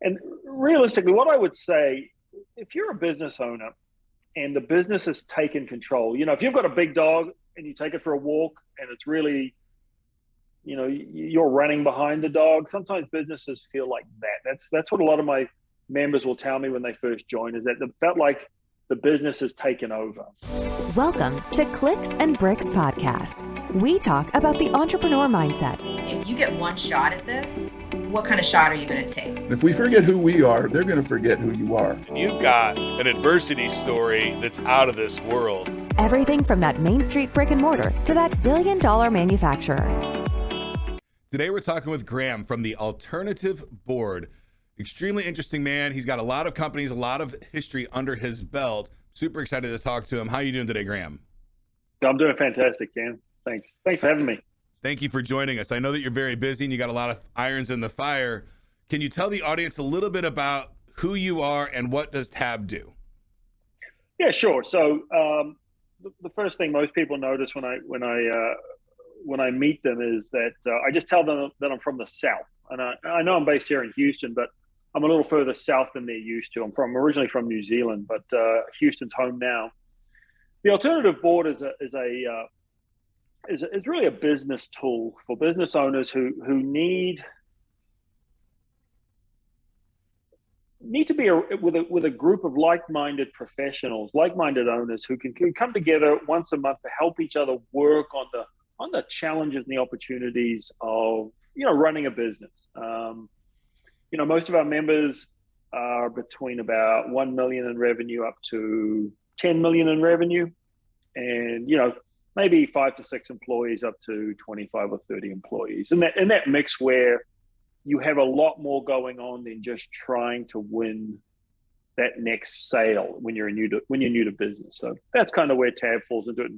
And realistically, what I would say, if you're a business owner and the business has taken control, if you've got a big dog and you take it for a walk and it's really, you're running behind the dog, sometimes businesses feel like that. That's what a lot of my members will tell me when they first join, is that they felt like the business has taken over. Welcome to Clicks and Bricks Podcast. We talk about the entrepreneur mindset. If you get one shot at this, what kind of shot are you going to take? If we forget who we are, they're going to forget who you are. You've got an adversity story that's out of this world. Everything from that Main Street brick and mortar to that billion-dollar manufacturer. Today we're talking with Graeme from the Alternative Board. Extremely interesting man. He's got a lot of companies, a lot of history under his belt. Super excited to talk to him. How are you doing today, Graeme? I'm doing fantastic, Ken. Thanks for having me. Thank you for joining us. I know that you're very busy and you got a lot of irons in the fire. Can you tell the audience a little bit about who you are and what does TAB do? Yeah, sure. So the first thing most people notice when I meet them is that I just tell them that I'm from the South. And I know I'm based here in Houston, but I'm a little further south than they're used to. I'm originally from New Zealand, but Houston's home now. The Alternative Board is really a business tool for business owners who need to be with a group of like-minded professionals, like-minded owners who can come together once a month to help each other work on the challenges and the opportunities of running a business. Most of our members are between about 1 million in revenue up to 10 million in revenue, and maybe 5 to 6 employees up to 25 or 30 employees, and that mix where you have a lot more going on than just trying to win that next sale when you're new to business. So that's kind of where TAB falls into it.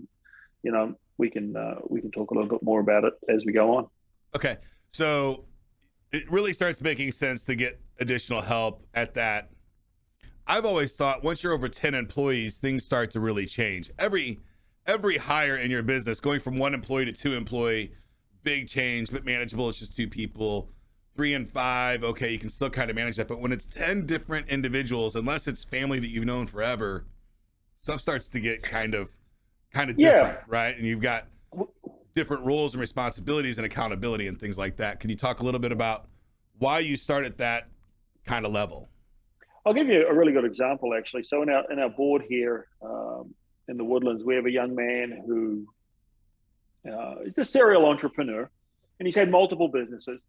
We can talk a little bit more about it as we go on. Okay, so it really starts making sense to get additional help at that. I've always thought once you're over 10 employees, things start to really change. Every hire in your business, going from 1 employee to 2 employee, big change, but manageable. It's just 2 people. 3 and 5, okay, you can still kind of manage that. But when it's 10 different individuals, unless it's family that you've known forever, stuff starts to get kind of different, right? And you've got different roles and responsibilities and accountability and things like that. Can you talk a little bit about why you start at that kind of level? I'll give you a really good example, actually. So in our board here in the Woodlands, we have a young man who is a serial entrepreneur, and he's had multiple businesses.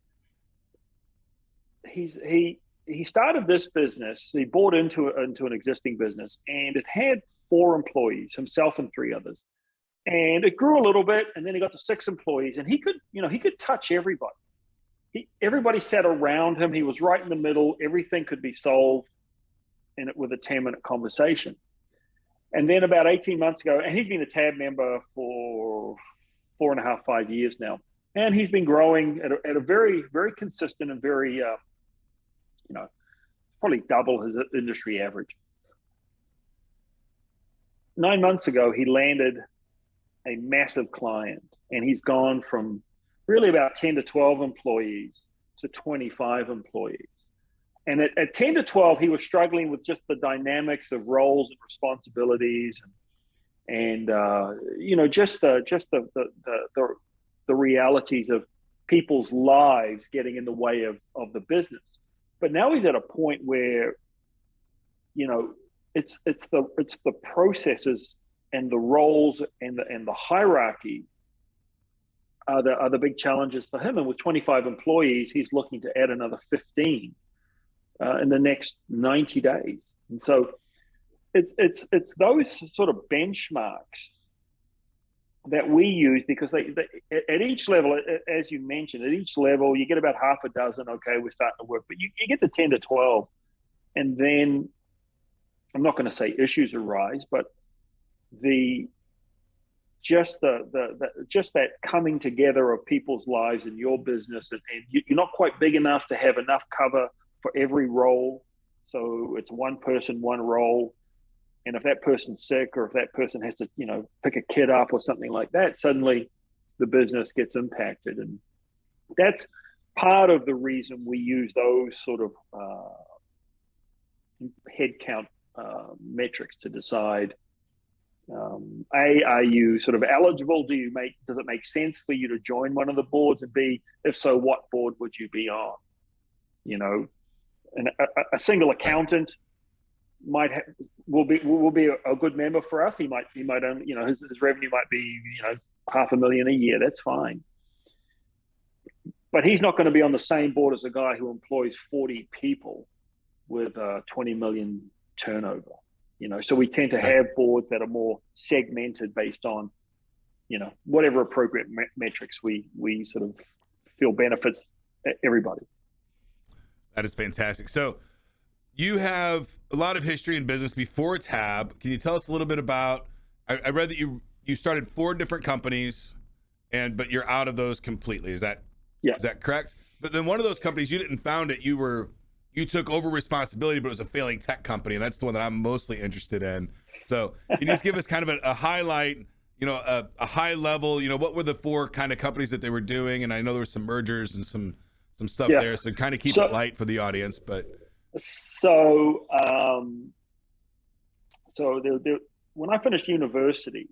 He started this business. He bought into an existing business, and it had 4 employees, himself and 3 others. And it grew a little bit, and then he got to 6 employees, and he could touch everybody. Everybody sat around him. He was right in the middle. Everything could be solved with a 10-minute conversation. And then about 18 months ago, and he's been a TAB member for 4.5, 5 years now, and he's been growing at a very, very consistent and very, probably double his industry average. 9 months ago, he landed a massive client, and he's gone from really about 10 to 12 employees to 25 employees. And at 10 to 12, he was struggling with just the dynamics of roles and responsibilities, and just the realities of people's lives getting in the way of the business. But now he's at a point where, it's the processes and the roles and the hierarchy are the big challenges for him. And with 25 employees, he's looking to add another 15 in the next 90 days. And so it's those sort of benchmarks that we use, because they at each level, as you mentioned, at each level, you get about half a dozen. Okay, we're starting to work, but you get to 10 to 12, and then I'm not going to say issues arise, but just that coming together of people's lives in your business, and you're not quite big enough to have enough cover for every role. So it's one person, one role. And if that person's sick, or if that person has to, pick a kid up or something like that, suddenly the business gets impacted. And that's part of the reason we use those sort of headcount metrics to decide, are you sort of eligible? Does it make sense for you to join one of the boards? And B, if so, what board would you be on? And a single accountant will be a good member for us. He might only, his revenue might be, $500,000 a year. That's fine. But he's not going to be on the same board as a guy who employs 40 people with 20 million turnover. So we tend to have boards that are more segmented based on, whatever appropriate metrics we sort of feel benefits everybody. That is fantastic. So you have a lot of history in business before Tab. Can you tell us a little bit about, I read that you started 4 different companies but you're out of those completely. Is that correct? But then one of those companies, you didn't found it. You took over responsibility, but it was a failing tech company. And that's the one that I'm mostly interested in. So can you just give us kind of a highlight, a high level, what were the 4 kind of companies that they were doing? And I know there were some mergers and some stuff there. So kind of keep it light for the audience, but. When I finished university,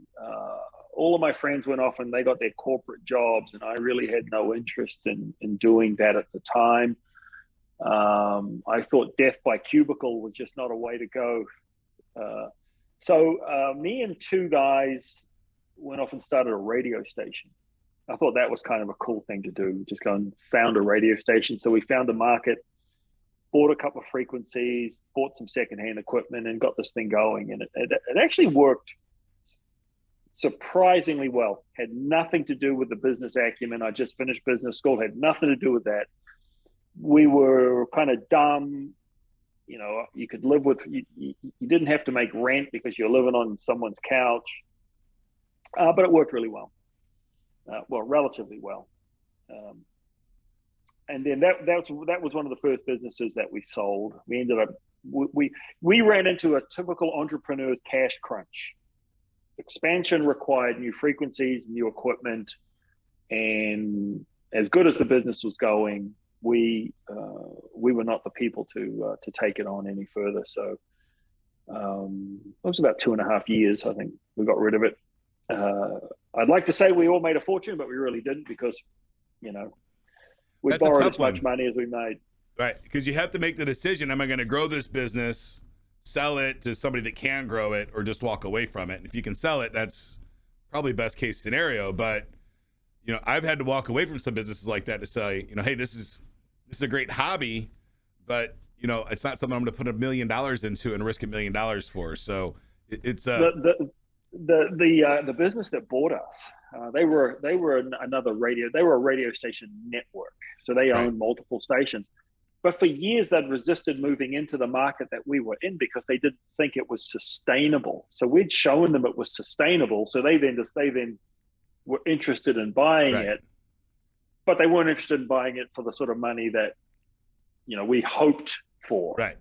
all of my friends went off and they got their corporate jobs, and I really had no interest in doing that at the time. I thought death by cubicle was just not a way to go. So me and 2 guys went off and started a radio station. I thought that was kind of a cool thing to do, just go and found a radio station. So we found a market, bought a couple of frequencies, bought some secondhand equipment, and got this thing going. And it actually worked surprisingly well. Had nothing to do with the business acumen. I just finished business school, had nothing to do with that. We were kind of dumb. You could live with, you didn't have to make rent because you're living on someone's couch. But it worked really well. Relatively well. And then that was one of the first businesses that we sold. We ended up, we ran into a typical entrepreneur's cash crunch. Expansion required new frequencies, new equipment, and as good as the business was going, we were not the people to take it on any further. So it was about 2.5 years. I think we got rid of it. I'd like to say we all made a fortune, but we really didn't, because we That's borrowed as much money as we made. Right, because you have to make the decision: am I going to grow this business, sell it to somebody that can grow it, or just walk away from it? And if you can sell it, that's probably best case scenario. But I've had to walk away from some businesses like that to say, hey, this is a great hobby, but it's not something I'm going to put $1 million into and risk $1 million for. So it's the business that bought us, they were another radio. They were a radio station network, so they owned multiple stations. But for years, they'd resisted moving into the market that we were in because they didn't think it was sustainable. So we'd shown them it was sustainable, so they then were interested in buying it, but they weren't interested in buying it for the sort of money that we hoped for. Right.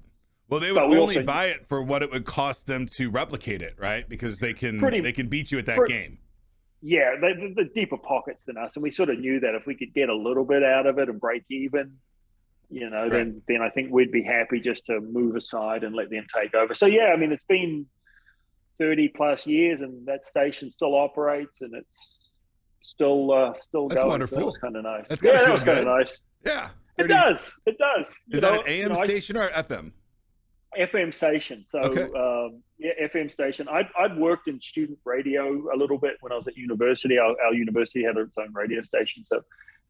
Well, they would only buy it for what it would cost them to replicate it, right? Because they can beat you at that game. Yeah, the deeper pockets than us, and we sort of knew that if we could get a little bit out of it and break even, then I think we'd be happy just to move aside and let them take over. So yeah, I mean, it's been 30 plus years, and that station still operates, and it's still That's going. Wonderful. So that was kind of nice. That was kind of nice. Yeah, it does. Is that an AM station or FM? FM station. So FM station. I'd worked in student radio a little bit when I was at university. Our university had its own radio station, so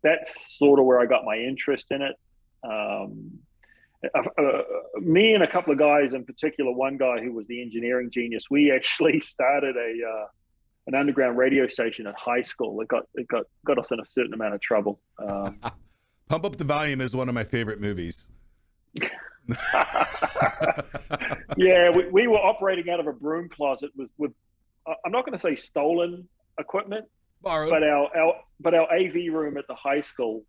that's sort of where I got my interest in it. Me and a couple of guys, in particular, one guy who was the engineering genius, we actually started an underground radio station at high school. It got us in a certain amount of trouble. Pump Up the Volume is one of my favorite movies. Yeah, we were operating out of a broom closet with I'm not going to say stolen equipment, borrowed, but our AV room at the high school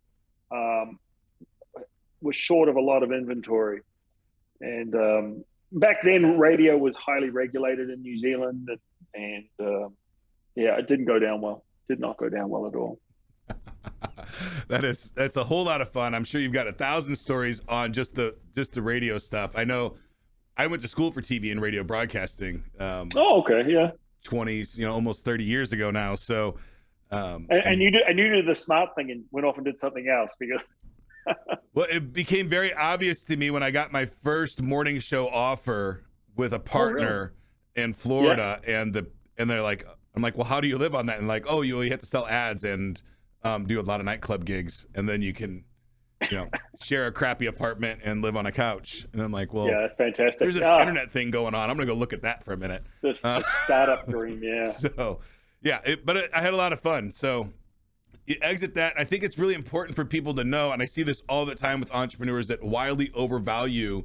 was short of a lot of inventory. And back then, radio was highly regulated in New Zealand, and it didn't go down well. Did not go down well at all. That's a whole lot of fun. I'm sure you've got 1,000 stories on just the radio stuff. I know I went to school for TV and radio broadcasting. Oh, okay, yeah. 20s, almost 30 years ago now. So, and you did the smart thing and went off and did something else because. Well, it became very obvious to me when I got my first morning show offer with a partner in Florida, and they're like, I'm like, well, how do you live on that? And like, oh, you have to sell ads and do a lot of nightclub gigs, and then you can, share a crappy apartment and live on a couch. And I'm like, well, yeah, fantastic. There's this internet thing going on. I'm gonna go look at that for a minute. The startup dream, yeah. So, yeah, I had a lot of fun. So. You exit that. I think it's really important for people to know, and I see this all the time with entrepreneurs that wildly overvalue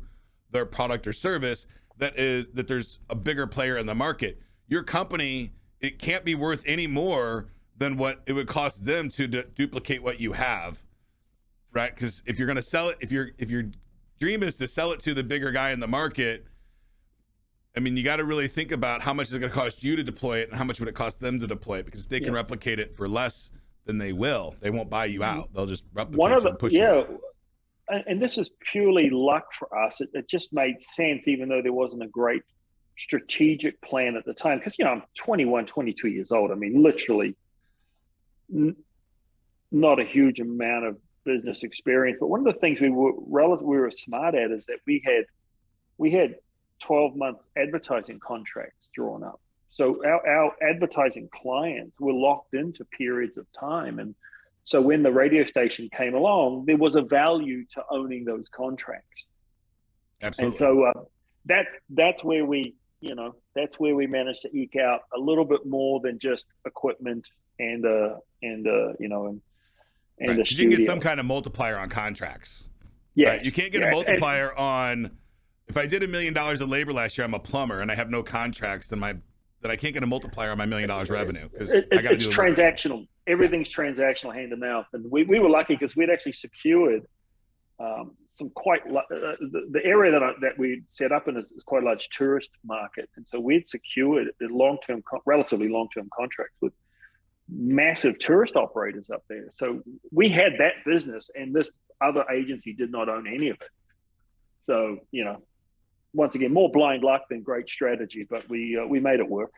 their product or service, that there's a bigger player in the market. Your company, it can't be worth any more than what it would cost them to duplicate what you have, right? Because if you're going to sell it, if your dream is to sell it to the bigger guy in the market, I mean, you got to really think about how much is it going to cost you to deploy it and how much would it cost them to deploy it, because if they can replicate it for less, then they won't buy you out. They'll just replicate and push you out. And this is purely luck for us. It just made sense, even though there wasn't a great strategic plan at the time. Because, I'm 21, 22 years old. I mean, literally not a huge amount of business experience. But one of the things we were smart at is that we had 12-month advertising contracts drawn up. So our advertising clients were locked into periods of time. And so when the radio station came along, there was a value to owning those contracts. Absolutely. And so that's where we managed to eke out a little bit more than just equipment and a studio. You can get some kind of multiplier on contracts. Yes. Right? You can't get a multiplier on, if I did $1 million of labor last year, I'm a plumber and I have no contracts, then I can't get a multiplier on my $1 million revenue, because it's transactional. Everything's transactional, hand to mouth. And we were lucky because we'd actually secured some the area that we set up in is quite a large tourist market, and so we'd secured relatively long-term contracts with massive tourist operators up there. So we had that business, and this other agency did not own any of it. So once again, more blind luck than great strategy, but we made it work.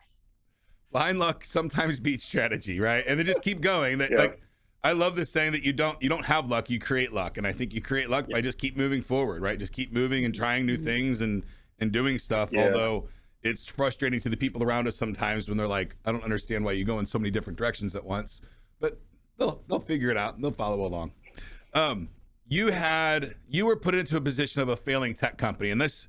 Blind luck sometimes beats strategy, right? And they just keep going. Like, I love this saying that you don't have luck, you create luck. And I think you create luck by just keep moving forward, right? Just keep moving and trying new things and doing stuff. Yeah. Although it's frustrating to the people around us sometimes when they're like, I don't understand why you go in so many different directions at once. But they'll figure it out and they'll follow along. You were put into a position of a failing tech company, and this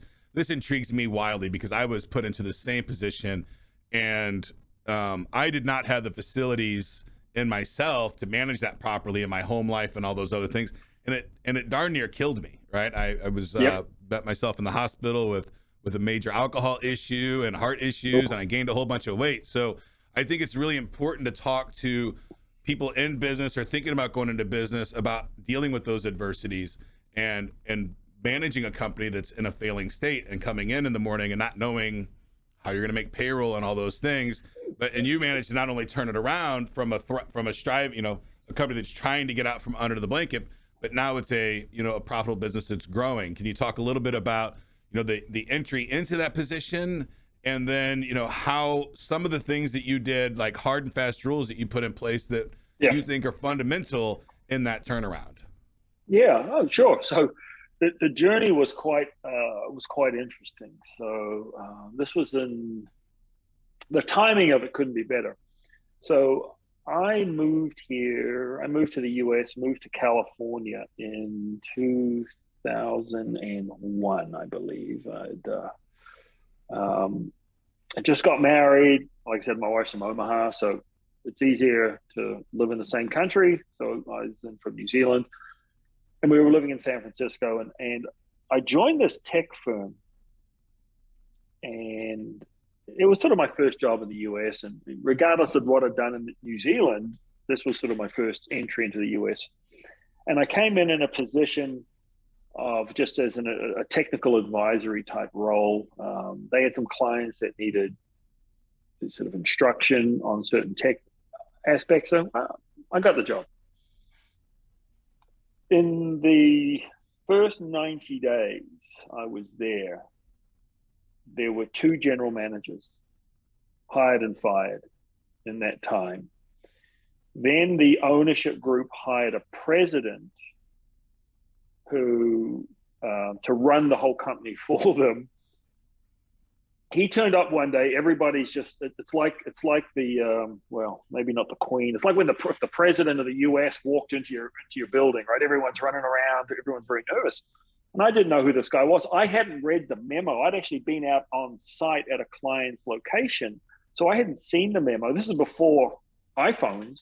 intrigues me wildly because I was put into the same position, and I did not have the facilities in myself to manage that properly in my home life and all those other things. And it darn near killed me, right? I was met myself in the hospital with a major alcohol issue and heart issues, and I gained a whole bunch of weight. So I think it's really important to talk to people in business or thinking about going into business about dealing with those adversities and managing a company that's in a failing state and coming in the morning and not knowing how you're going to make payroll and all those things. And you managed to not only turn it around from a company that's trying to get out from under the blanket, but now it's a profitable business that's growing. Can you talk a little bit about, the entry into that position, and then, how some of the things that you did, like hard and fast rules that you put in place that you think are fundamental in that turnaround? Yeah, oh, sure. So the journey was quite interesting. So this was the timing of it couldn't be better. So I moved here. I moved to the U.S., moved to California in 2001, I believe. I just got married. Like I said, my wife's from Omaha, so it's easier to live in the same country. So I was then from New Zealand, and we were living in San Francisco, and I joined this tech firm, and it was sort of my first job in the US. And regardless of what I'd done in New Zealand, this was sort of my first entry into the US. And I came in a position of just as a technical advisory type role. They had some clients that needed sort of instruction on certain tech aspects. So I got the job. In the first 90 days I was there were two general managers hired and fired in that time. Then the ownership group hired a president who to run the whole company for them. He turned up one day. Everybody's just, it's like the, well, maybe not the Queen. It's like when the president of the US walked into your building, right? Everyone's running around. Everyone's very nervous. And I didn't know who this guy was. I hadn't read the memo. I'd actually been out on site at a client's location. So I hadn't seen the memo. This is before iPhones.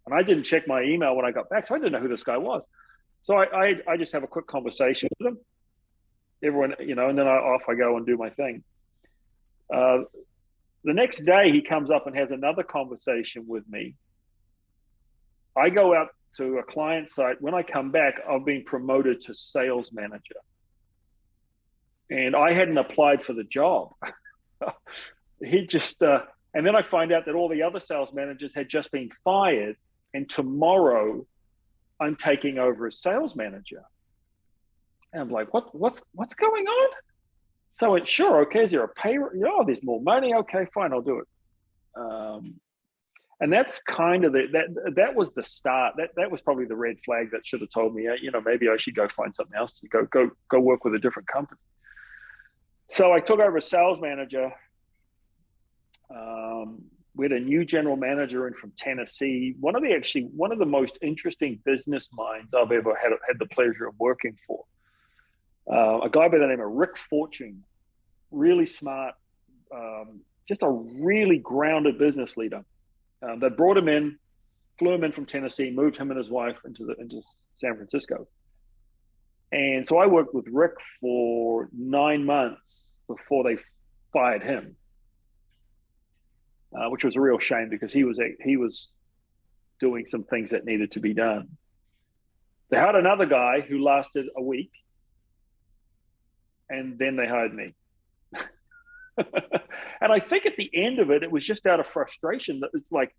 And I didn't check my email when I got back. So I didn't know who this guy was. So I just have a quick conversation with him. Everyone, and then off I go and do my thing. The next day he comes up and has another conversation with me. I go out to a client site. When I come back, I've been promoted to sales manager. And I hadn't applied for the job. He just, and then I find out that all the other sales managers had just been fired. And tomorrow I'm taking over as sales manager. And I'm like, what's going on? So it's sure, okay, is there a pay? Oh, there's more money. Okay, fine, I'll do it. And that's kind of that was the start. That was probably the red flag that should have told me, maybe I should go find something else to go work with a different company. So I took over as sales manager. We had a new general manager in from Tennessee. One of the most interesting business minds I've ever had the pleasure of working for. A guy by the name of Rick Fortune, really smart, just a really grounded business leader. They brought him in, flew him in from Tennessee, moved him and his wife into San Francisco. And so I worked with Rick for 9 months before they fired him, which was a real shame because he was doing some things that needed to be done. They hired another guy who lasted a week, and then they hired me. And I think at the end of it, it was just out of frustration that it's like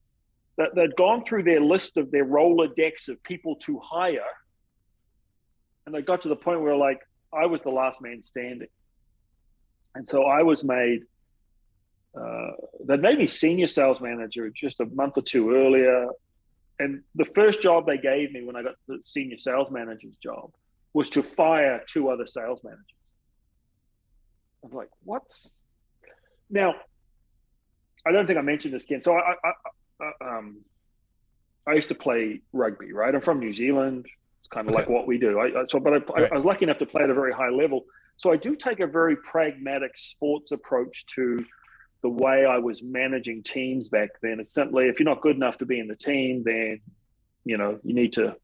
that they'd gone through their list of their Rolodex of people to hire. And they got to the point where like, I was the last man standing. And so I was made, they made me senior sales manager just a month or two earlier. And the first job they gave me when I got the senior sales manager's job was to fire 2 other sales managers. I'm like, what's now? I don't think I mentioned this again. So I used to play rugby, right? I'm from New Zealand. It's kind of like what we do. I was lucky enough to play at a very high level. So I do take a very pragmatic sports approach to the way I was managing teams back then. It's simply, if you're not good enough to be in the team, then we need to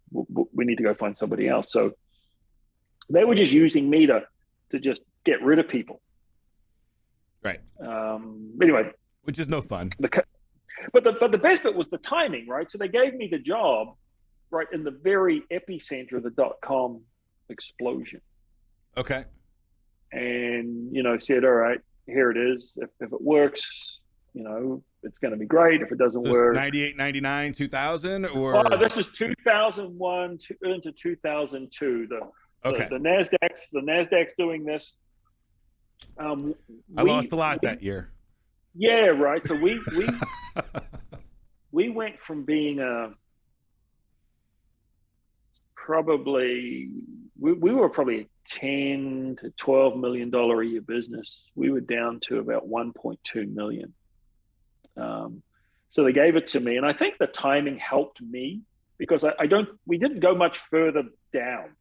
go find somebody else. So they were just using me to just get rid of people. Right. Anyway, which is no fun. But the best bit was the timing, right? So they gave me the job right in the very epicenter of the .com explosion. Okay. And said, all right, here it is. If it works, it's going to be great. If it doesn't work, 98, 99, 2000, or this is 2001 into 2002. The Nasdaq's doing this. I lost a lot that year. Yeah, right. So we went from being we were probably $10 to $12 million a year business. We were down to about 1.2 million. So they gave it to me, and I think the timing helped me because we didn't go much further down.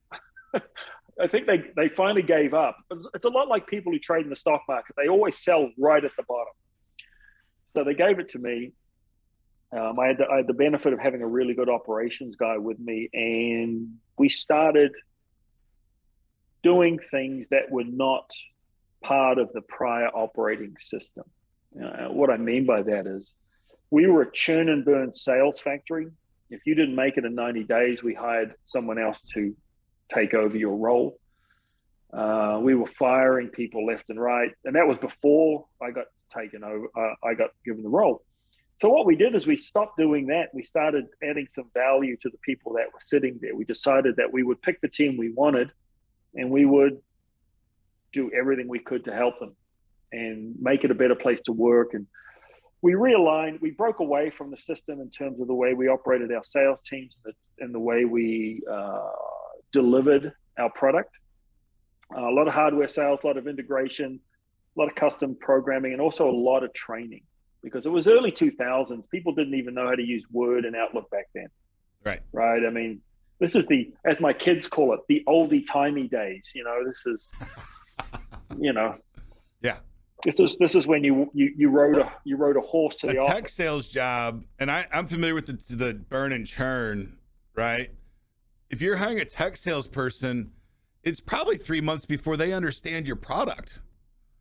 I think they finally gave up. It's a lot like people who trade in the stock market. They always sell right at the bottom. So they gave it to me. I had the benefit of having a really good operations guy with me, and we started doing things that were not part of the prior operating system. What I mean by that is we were a churn and burn sales factory. If you didn't make it in 90 days, we hired someone else to take over your role. We were firing people left and right, and that was before I got taken over. I got given the role. So what we did is we stopped doing that. We started adding some value to the people that were sitting there. We decided that we would pick the team we wanted, and we would do everything we could to help them and make it a better place to work. And we realigned, we broke away from the system in terms of the way we operated our sales teams and the way we delivered our product. A lot of hardware sales, a lot of integration, a lot of custom programming, and also a lot of training, because it was early 2000s. People didn't even know how to use Word and Outlook back then. Right. I mean, this is as my kids call it, the oldie timey days. This is, Yeah. This is when you rode a horse to the office. A tech sales job, and I'm familiar with the burn and churn, right? If you're hiring a tech salesperson, it's probably 3 months before they understand your product.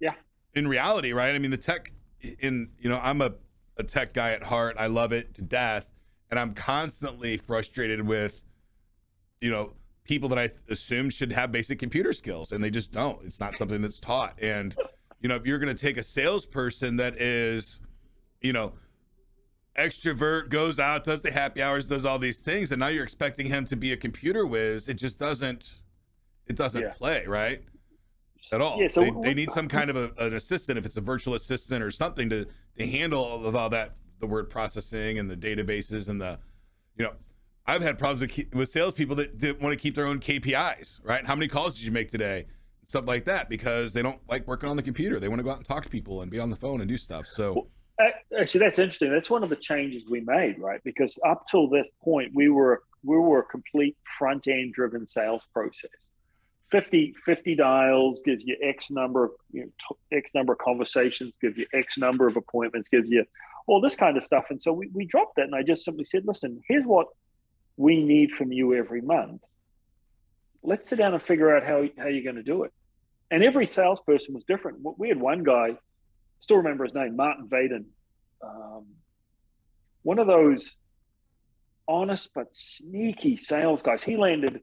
Yeah. In reality, right? I mean, the tech, I'm a tech guy at heart. I love it to death, and I'm constantly frustrated with, people that I assume should have basic computer skills, and they just don't. It's not something that's taught. And if you're going to take a salesperson that is, extrovert, goes out, does the happy hours, does all these things, and now you're expecting him to be a computer whiz, it just doesn't play, right? At all. Yeah, so they need some kind of an assistant, if it's a virtual assistant or something, to handle all that, the word processing and the databases and I've had problems with salespeople that want to keep their own KPIs, right? How many calls did you make today? Stuff like that, because they don't like working on the computer. They want to go out and talk to people and be on the phone and do stuff. So actually, that's interesting. That's one of the changes we made, right? Because up till this point, we were a complete front end driven sales process. 50 dials gives you X number of X number of conversations, gives you X number of appointments, gives you all this kind of stuff. And so we dropped that, and I just simply said, listen, here's what we need from you every month. Let's sit down and figure out how you're going to do it. And every salesperson was different. We had one guy, still remember his name, Martin Vaden, one of those honest but sneaky sales guys. He landed,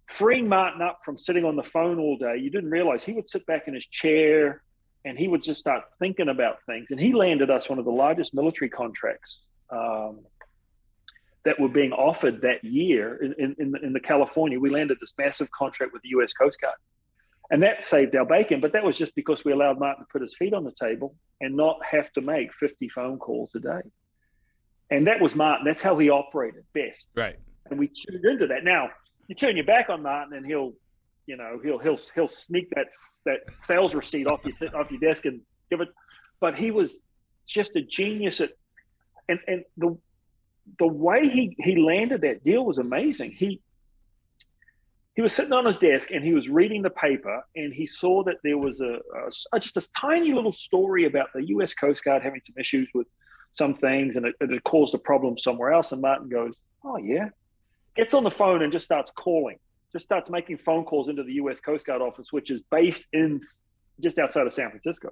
freeing Martin up from sitting on the phone all day. You didn't realize he would sit back in his chair and he would just start thinking about things. And he landed us one of the largest military contracts that were being offered that year in the California. We landed this massive contract with the U.S. Coast Guard. And that saved our bacon, but that was just because we allowed Martin to put his feet on the table and not have to make 50 phone calls a day. And that was Martin. That's how he operated best. Right. And we tuned into that. Now, you turn your back on Martin and he'll sneak that sales receipt off your desk and give it. But he was just a genius at, and the way he landed that deal was amazing. He was sitting on his desk and he was reading the paper, and he saw that there was just a tiny little story about the U.S. Coast Guard having some issues with some things, and it had caused a problem somewhere else. And Martin goes, oh yeah, gets on the phone and just starts making phone calls into the U.S. Coast Guard office, which is based in just outside of San Francisco.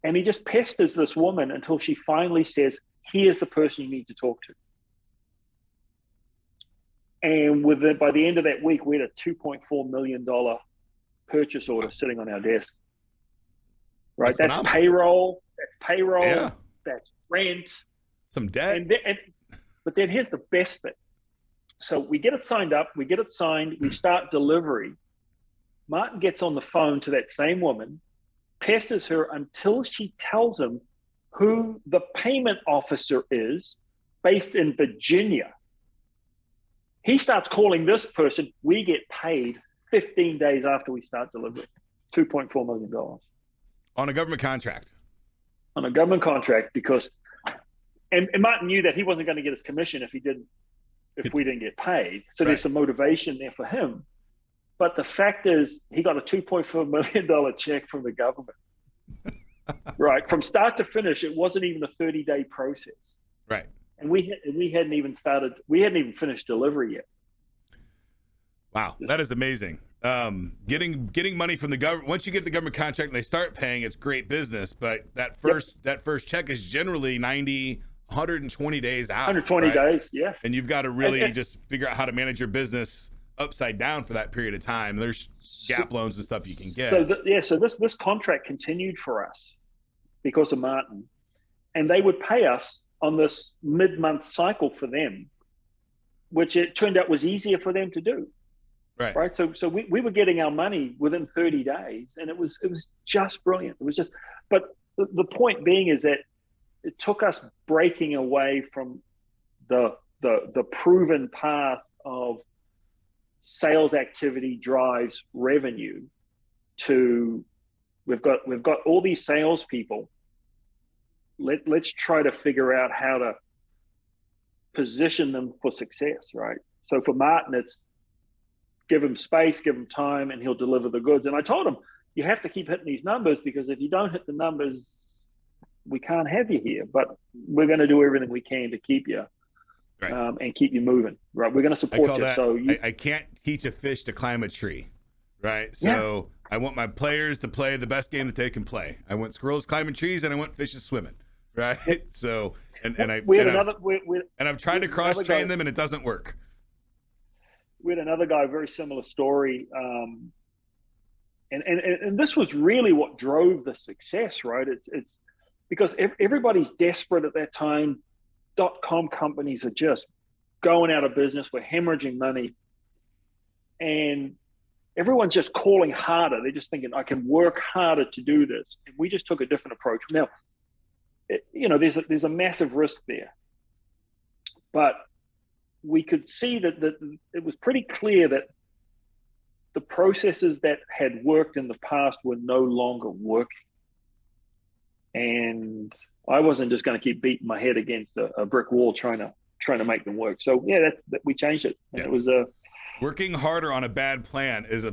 And he just pesters this woman until she finally says, here's the person you need to talk to. And by the end of that week, we had a $2.4 million purchase order sitting on our desk. Right, that's payroll. Yeah. That's rent. Some debt. But then here's the best bit. So we get it signed up. We get it signed. We start delivery. Martin gets on the phone to that same woman, pesters her until she tells him who the payment officer is based in Virginia. He starts calling this person. We get paid 15 days after we start delivering, $2.4 million. On a government contract. On a government contract, because, and Martin knew that he wasn't going to get his commission if we didn't get paid. So there's some motivation there for him. But the fact is, he got a $2.4 million check from the government. Right. From start to finish, it wasn't even a 30-day process. Right. And we hadn't even finished delivery yet. Wow, that is amazing. Getting money from the government, once you get the government contract and they start paying, it's great business. But that first check is generally 90, 120 days out. 120 days, yeah. And you've got to really just figure out how to manage your business upside down for that period of time. There's gap loans and stuff you can get. So this contract continued for us because of Martin. and they would pay us on this mid-month cycle for them, which it turned out was easier for them to do. Right. So we were getting our money within 30 days, and it was just brilliant. It was just, but the point being is that it took us breaking away from the proven path of sales activity drives revenue to we've got all these salespeople. Let's try to figure out how to position them for success, right? So for Martin, it's give him space, give him time, and he'll deliver the goods. And I told him, you have to keep hitting these numbers, because if you don't hit the numbers, we can't have you here. But we're going to do everything we can to keep you, right, and keep you moving, right? We're going to support you. So I can't teach a fish to climb a tree, right? So I want my players to play the best game that they can play. I want squirrels climbing trees, and I want fishes swimming, right? So and I've tried to cross train them, and it doesn't work. We had another guy, very similar story. And this was really what drove the success, right? It's because everybody's desperate at that time. .com companies are just going out of business. We're hemorrhaging money. And everyone's just calling harder. They're just thinking, I can work harder to do this. And we just took a different approach. Now, there's a massive risk there. But we could see that it was pretty clear that the processes that had worked in the past were no longer working. And I wasn't just going to keep beating my head against a brick wall trying to make them work. So we changed it. And it was working harder on a bad plan is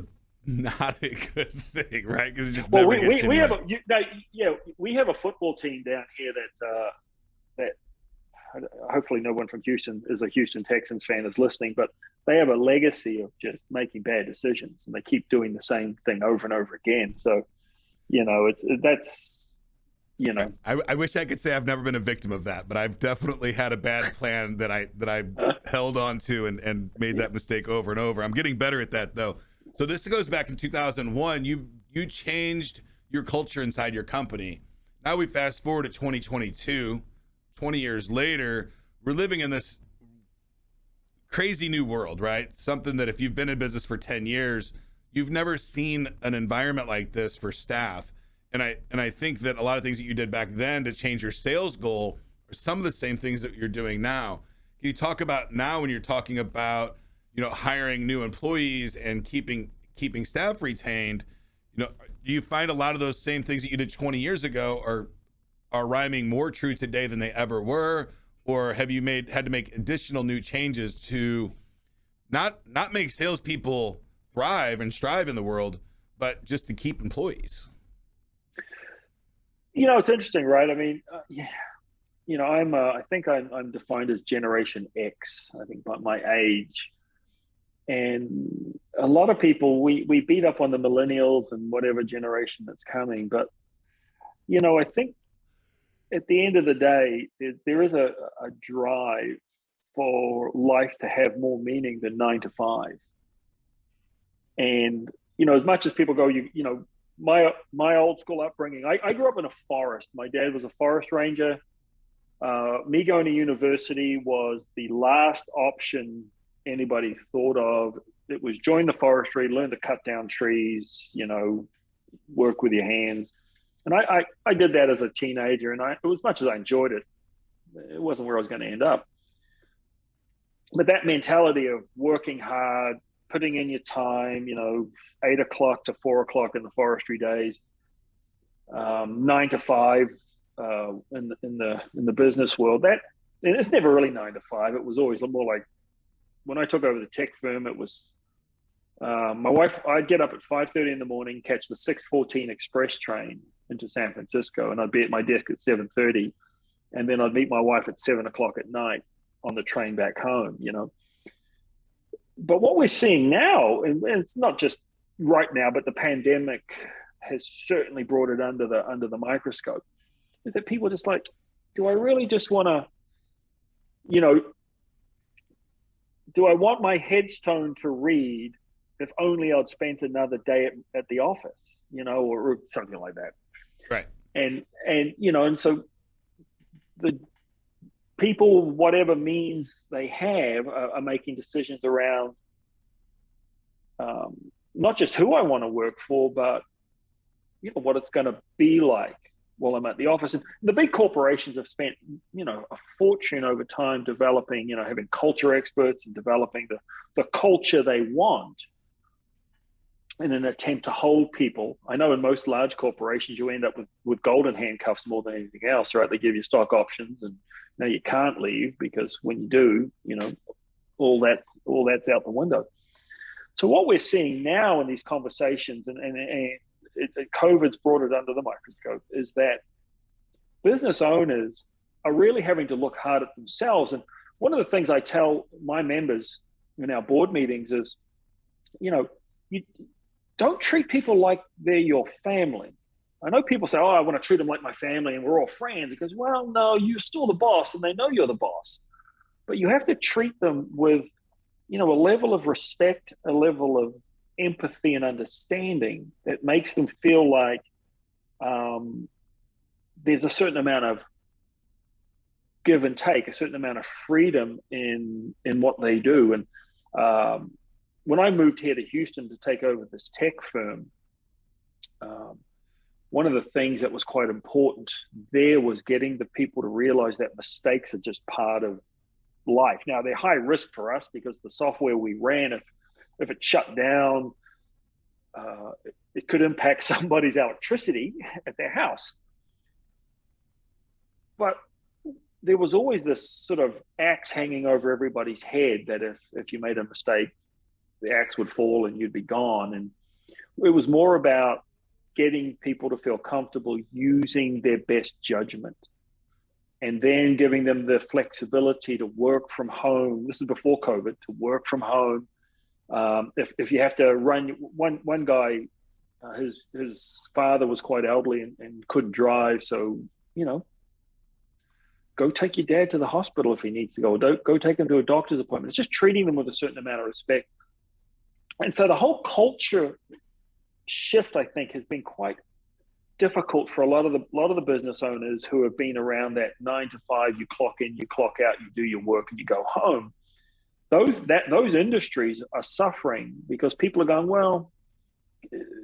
not a good thing, right? Because it just never gets anywhere. We have a football team down here that hopefully no one from Houston is a Houston Texans fan is listening, but they have a legacy of just making bad decisions, and they keep doing the same thing over and over again. So, I wish I could say I've never been a victim of that, but I've definitely had a bad plan that I held on to and made that mistake over and over. I'm getting better at that though. So this goes back in 2001. You changed your culture inside your company. Now we fast forward to 2022. 20 years later, we're living in this crazy new world, right? Something that if you've been in business for 10 years, you've never seen an environment like this for staff. And I think that a lot of things that you did back then to change your sales goal are some of the same things that you're doing now. Can you talk about now when you're talking about, hiring new employees and keeping staff retained, do you find a lot of those same things that you did 20 years ago are rhyming more true today than they ever were? Or have you had to make additional new changes to not make salespeople thrive and strive in the world, but just to keep employees? It's interesting, right? I mean, I think I'm defined as Generation X, I think, by my age. And a lot of people, we beat up on the millennials and whatever generation that's coming. But, I think at the end of the day, there is a drive for life to have more meaning than 9 to 5. And, as much as people go, my old school upbringing, I grew up in a forest. My dad was a forest ranger. Me going to university was the last option anybody thought of. It was join the forestry, learn to cut down trees, work with your hands. And I did that as a teenager, and as much as I enjoyed it, it wasn't where I was going to end up. But that mentality of working hard, putting in your time, 8 o'clock to 4 o'clock in the forestry days, 9 to 5 in the business world. And it's never really 9 to 5. It was always more like when I took over the tech firm. It was my wife. I'd get up at 5:30 in the morning, catch the 6:14 express train into San Francisco, and I'd be at my desk at 7:30, and then I'd meet my wife at 7 o'clock at night on the train back home. But what we're seeing now, and it's not just right now, but the pandemic has certainly brought it under the microscope, is that people are just like, do I really just want to, do I want my headstone to read if only I'd spent another day at the office, or something like that. Right. And so the people, whatever means they have, are making decisions around not just who I want to work for, but what it's going to be like while I'm at the office. And the big corporations have spent a fortune over time developing, having culture experts and developing the culture they want in an attempt to hold people. I know in most large corporations you end up with golden handcuffs more than anything else, right? They give you stock options, and now you can't leave, because when you do, all that's out the window. So what we're seeing now in these conversations, and COVID's brought it under the microscope, is that business owners are really having to look hard at themselves. And one of the things I tell my members in our board meetings is, you don't treat people like they're your family. I know people say, oh, I want to treat them like my family and we're all friends. Because, well, no, you're still the boss and they know you're the boss. But you have to treat them with, a level of respect, a level of empathy and understanding that makes them feel like there's a certain amount of give and take, a certain amount of freedom in what they do. And when I moved here to Houston to take over this tech firm, one of the things that was quite important there was getting the people to realize that mistakes are just part of life. Now, they're high risk for us because the software we ran, if it shut down, it could impact somebody's electricity at their house. But there was always this sort of axe hanging over everybody's head that if you made a mistake, the axe would fall and you'd be gone. And it was more about getting people to feel comfortable using their best judgment, and then giving them the flexibility to work from home. This is before COVID, to work from home. If you have to run, one guy, his father was quite elderly and couldn't drive. So, go take your dad to the hospital if he needs to go. Don't go take him to a doctor's appointment. It's just treating them with a certain amount of respect. And so the whole culture shift, I think, has been quite difficult for a lot of the business owners who have been around that 9 to 5, you clock in, you clock out, you do your work and you go home. Those industries are suffering because people are going, well,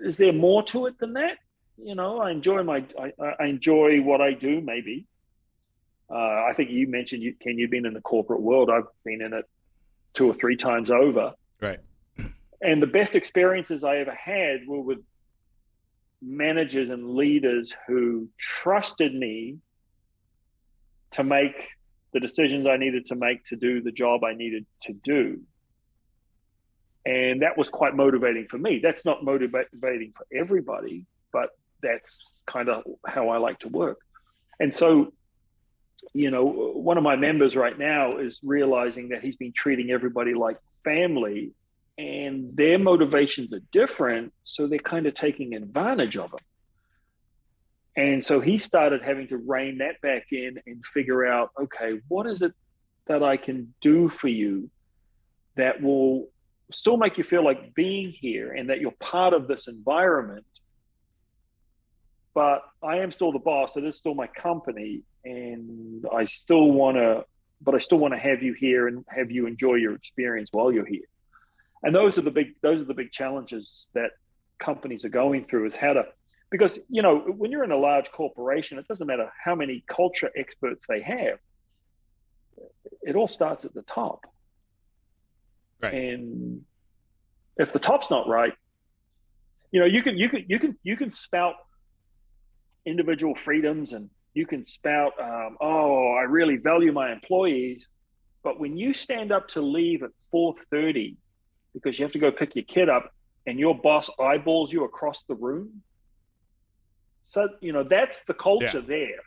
is there more to it than that? I enjoy what I do, maybe. I think you mentioned, Ken, you've been in the corporate world. I've been in it 2 or 3 times over. Right. And the best experiences I ever had were with managers and leaders who trusted me to make the decisions I needed to make to do the job I needed to do. And that was quite motivating for me. That's not motivating for everybody, but that's kind of how I like to work. And so, one of my members right now is realizing that he's been treating everybody like family, and their motivations are different, so they're kind of taking advantage of him. And so he started having to rein that back in and figure out, okay, what is it that I can do for you that will still make you feel like being here and that you're part of this environment, but I am still the boss. It is still my company, and I still want to have you here and have you enjoy your experience while you're here. And those are the big challenges that companies are going through, is how to, because, when you're in a large corporation, it doesn't matter how many culture experts they have. It all starts at the top. Right. And if the top's not right, you can spout individual freedoms, and you can spout, I really value my employees. But when you stand up to leave at 4:30 because you have to go pick your kid up, and your boss eyeballs you across the room, so that's the culture there,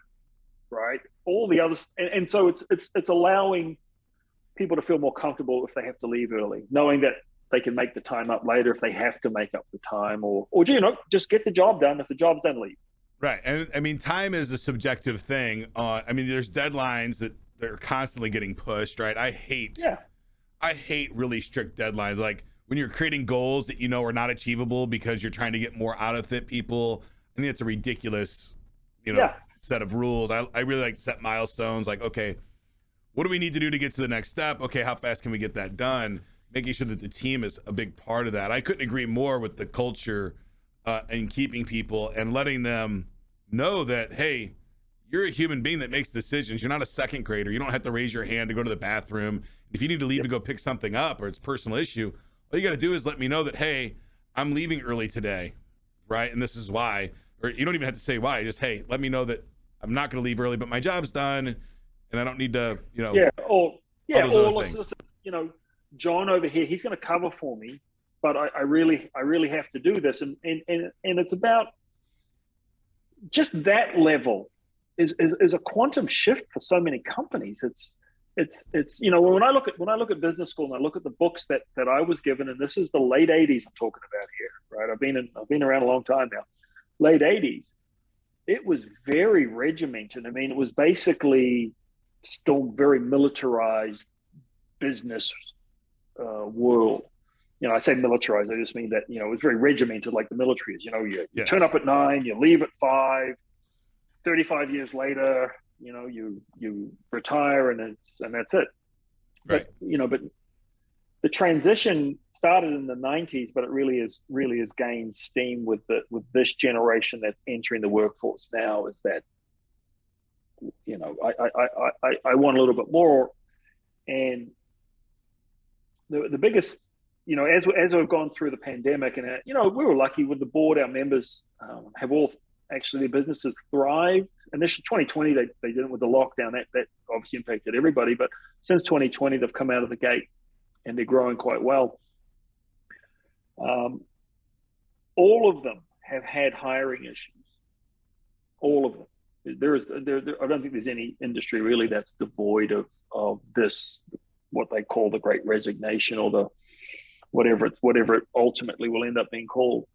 right? All the others, and so it's allowing people to feel more comfortable if they have to leave early, knowing that they can make the time up later if they have to make up the time, or just get the job done. If the job's done, leave. Right. And I mean, time is a subjective thing. There's deadlines that are constantly getting pushed, right? I hate really strict deadlines. Like when you're creating goals that are not achievable because you're trying to get more out of it, people. I think it's a ridiculous, set of rules. I really like to set milestones. Like, okay, what do we need to do to get to the next step? Okay, how fast can we get that done? Making sure that the team is a big part of that. I couldn't agree more with the culture and keeping people and letting them know that, hey, you're a human being that makes decisions. You're not a second grader. You don't have to raise your hand to go to the bathroom. If you need to leave to go pick something up or it's a personal issue, all you got to do is let me know that, hey, I'm leaving early today, right? And this is why. Or you don't even have to say why. Just, hey, let me know that I'm not going to leave early, but my job's done and I don't need to, or listen, John over here, he's going to cover for me, but I really have to do this. And it's about just that level is a quantum shift for so many companies. It's when I look at business school and I look at the books that I was given, and this is the late 80s I'm talking about here, right? I've been around a long time now. Late 80s, it was very regimented. I mean, it was basically still very militarized business world. I say militarized, I just mean that, it was very regimented like the military is. You turn up at 9, you leave at 5, 35 years later, you retire and that's it. Right. But the transition started in the 90s, but it really is gained steam with this generation that's entering the workforce now. Is that I want a little bit more, and the biggest, as we've gone through the pandemic, and we were lucky with the board. Our members have all actually their businesses thrived. Initially 2020 they did it with the lockdown, that obviously impacted everybody, but since 2020 they've come out of the gate and they're growing quite well. All of them have had hiring issues. All of them. I don't think there's any industry really that's devoid of this, what they call the Great Resignation, or the whatever it ultimately will end up being called.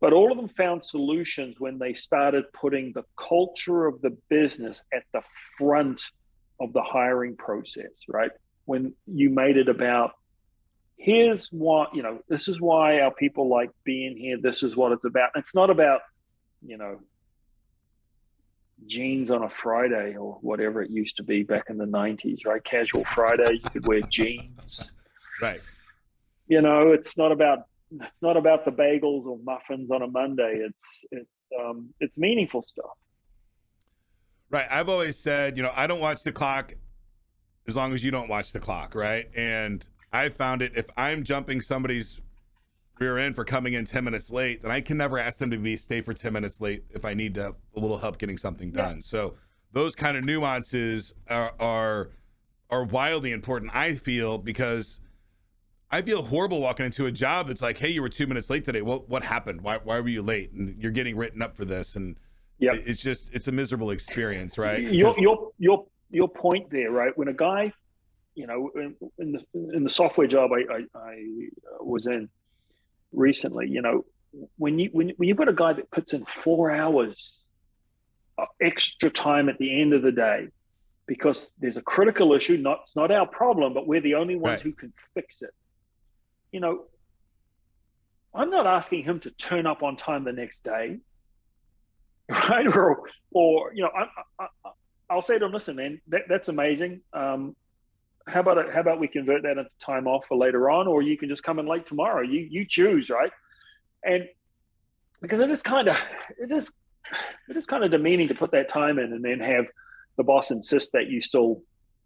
But all of them found solutions when they started putting the culture of the business at the front of the hiring process, right? When you made it about, here's what, this is why our people like being here. This is what it's about. It's not about, jeans on a Friday or whatever it used to be back in the 90s, right? Casual Friday, you could wear jeans. Right. It's not about the bagels or muffins on a Monday. It's meaningful stuff. Right. I've always said, I don't watch the clock as long as you don't watch the clock, right? And I found it, if I'm jumping somebody's rear end for coming in 10 minutes late, then I can never ask them to stay for 10 minutes late if I need a little help getting something done. Yeah. So those kind of nuances are wildly important, I feel, because I feel horrible walking into a job that's like, hey, you were 2 minutes late today. What happened? Why were you late? And you're getting written up for this. And it's a miserable experience, right? Your point there, right? When a guy, in the software job I was in recently, when you've got a guy that puts in 4 hours extra time at the end of the day because there's a critical issue, it's not our problem, but we're the only ones who can fix it. I'm not asking him to turn up on time the next day, right? Or I'll say to him, listen, man, that's amazing. How about we convert that into time off for later on, or you can just come in late tomorrow. You choose, right? And because it is kind of demeaning to put that time in and then have the boss insist that you still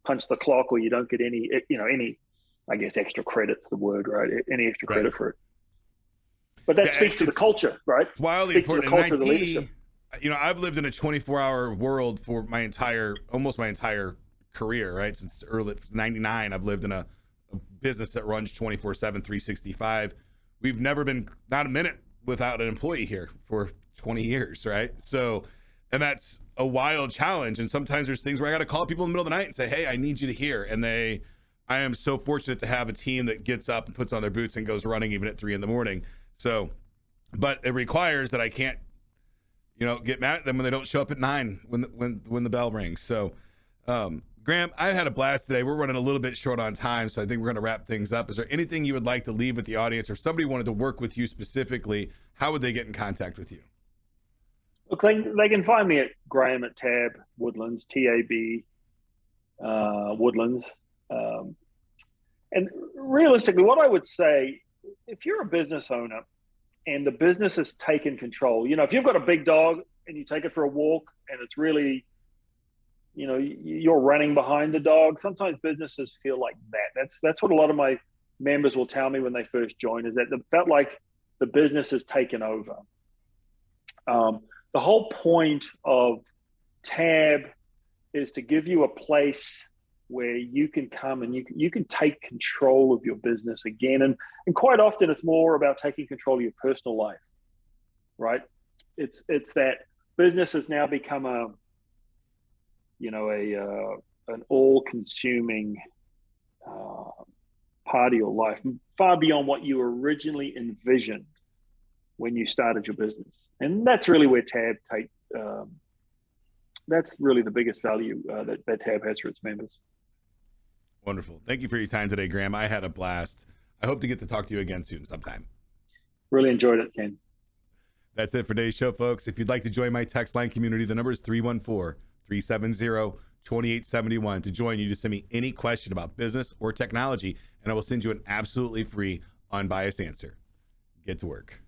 punch the clock or you don't get any, I guess extra credit's the word, right? Any extra credit for it. But that speaks to the culture, right? It's wildly important. To the culture of the leadership. I've lived in a 24-hour world for almost my entire career, right? Since early 99, I've lived in a business that runs 24/7, 365. We've never been not a minute without an employee here for 20 years, right? So, and that's a wild challenge. And sometimes there's things where I got to call people in the middle of the night and say, hey, I need you to hear. And I am so fortunate to have a team that gets up and puts on their boots and goes running even at 3 a.m. So, but it requires that I can't, get mad at them when they don't show up at 9 when the bell rings. So, Graeme, I had a blast today. We're running a little bit short on time, so I think we're going to wrap things up. Is there anything you would like to leave with the audience, or if somebody wanted to work with you specifically, how would they get in contact with you? Look, they can find me at Graeme at Tab Woodlands, TAB Woodlands. And realistically, what I would say, if you're a business owner and the business has taken control, if you've got a big dog and you take it for a walk and it's really, you're running behind the dog, sometimes businesses feel like that. That's what a lot of my members will tell me when they first join, is that they felt like the business has taken over. The whole point of Tab is to give you a place where you can come and you can take control of your business again. And quite often it's more about taking control of your personal life, right? It's that business has now become an all-consuming part of your life, far beyond what you originally envisioned when you started your business. And that's really where Tab that's really the biggest value that Tab has for its members. Wonderful. Thank you for your time today, Graeme. I had a blast. I hope to get to talk to you again soon sometime. Really enjoyed it, Ken. That's it for today's show, folks. If you'd like to join my text line community, the number is 314-370-2871. To join, you just send me any question about business or technology, and I will send you an absolutely free, unbiased answer. Get to work.